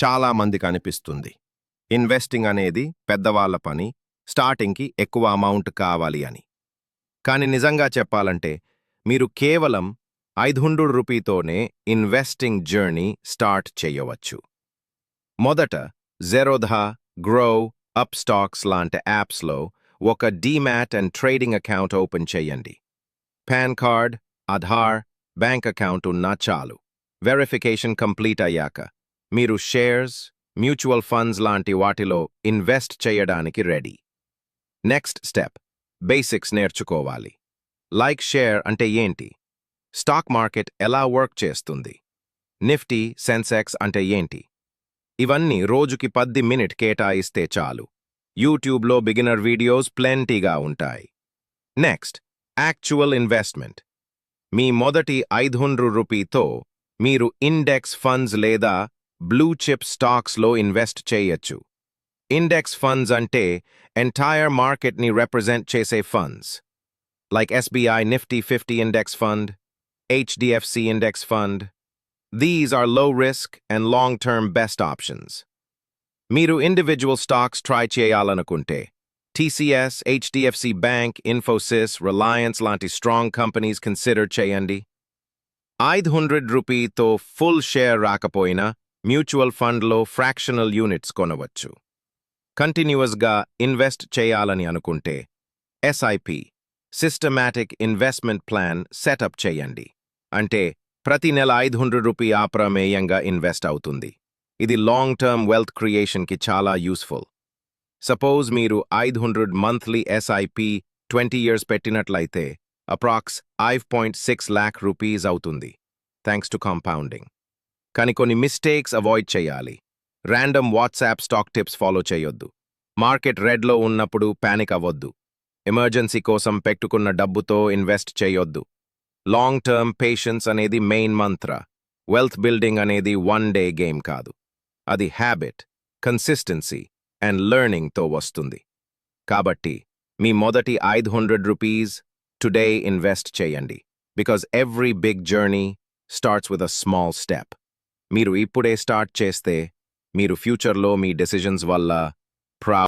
చాలా మందికి అనిపిస్తుంది ఇన్వెస్టింగ్ అనేది పెద్దవాళ్ల పని, స్టార్టింగ్కి ఎక్కువ అమౌంట్ కావాలి అని. కానీ నిజంగా చెప్పాలంటే మీరు కేవలం 500 రూపీతోనే ఇన్వెస్టింగ్ జర్నీ స్టార్ట్ చేయవచ్చు. మొదట జెరోధా, గ్రో, అప్ స్టాక్స్ లాంటి యాప్స్లో ఒక demat and trading account open చేయండి. PAN card, Aadhaar, bank account ఉన్నా చాలు. వెరిఫికేషన్ కంప్లీట్ అయ్యాక మీరు షేర్స్, మ్యూచువల్ ఫండ్స్ లాంటి వాటిలో ఇన్వెస్ట్ చేయడానికి రెడీ. నెక్స్ట్ స్టెప్, బేసిక్స్ నేర్చుకోవాలి. లైక్ షేర్ అంటే ఏంటి, స్టాక్ మార్కెట్ ఎలా వర్క్ చేస్తుంది, నిఫ్టీ, సెన్సెక్స్ అంటే ఏంటి, ఇవన్నీ రోజుకి 10 మినిట్ కేటాయిస్తే చాలు. యూట్యూబ్లో బిగినర్ వీడియోస్ ప్లెంటీగా ఉంటాయి. Next, actual investment. మీ మొదటి 500 రూపీతో మీరు ఇండెక్స్ ఫండ్స్ లేదా బ్లూ చిప్ స్టాక్స్లో ఇన్వెస్ట్ చేయొచ్చు. ఇండెక్స్ ఫండ్స్ అంటే ఎంటైర్ మార్కెట్ని రిప్రజెంట్ చేసే funds. Like SBI Nifty 50 Index Fund, HDFC Index Fund. These are low-risk and long-term best options. మీరు ఇండివిజువల్ స్టాక్స్ ట్రై చేయాలనుకుంటే TCS, HDFC Bank, Infosys, Reliance లాంటి strong companies consider చేయండి. 500 రూపీతో full share రాకపోయినా mutual ఫండ్లో fractional units కొనవచ్చు. కంటిన్యూస్గా invest చేయాలని అనుకుంటే SIP, systematic investment plan setup చేయండి. అంటే ప్రతి నెల 500 రూపీ అప్రమేయంగా ఇన్వెస్ట్ అవుతుంది. ఇది లాంగ్ టర్మ్ వెల్త్ క్రియేషన్కి చాలా యూస్ఫుల్. సపోజ్ మీరు 500 మంత్లీ SIP 20 ఇయర్స్ పెట్టినట్లయితే అప్రాక్స్ 5.6 lakh రూపీస్ అవుతుంది, థ్యాంక్స్ టు కాంపౌండింగ్. కానీ కొన్ని మిస్టేక్స్ అవాయిడ్ చేయాలి. Random WhatsApp stock tips follow చేయొద్దు. మార్కెట్ రెడ్లో ఉన్నప్పుడు పానిక్ అవ్వొద్దు. ఎమర్జెన్సీ కోసం పెట్టుకున్న డబ్బుతో ఇన్వెస్ట్ చేయొద్దు. లాంగ్ టర్మ్ పేషెన్స్ అనేది మెయిన్ మంత్ర. వెల్త్ బిల్డింగ్ అనేది వన్ డే గేమ్ కాదు, అది హ్యాబిట్, కన్సిస్టెన్సీ అండ్ లెర్నింగ్తో వస్తుంది. కాబట్టి మీ మొదటి 500 రూపీస్ టుడే ఇన్వెస్ట్ చేయండి. Because every big journey starts with a small step. మీరు ఇప్పుడే స్టార్ట్ చేస్తే మీరు ఫ్యూచర్లో మీ డెసిషన్స్ వల్ల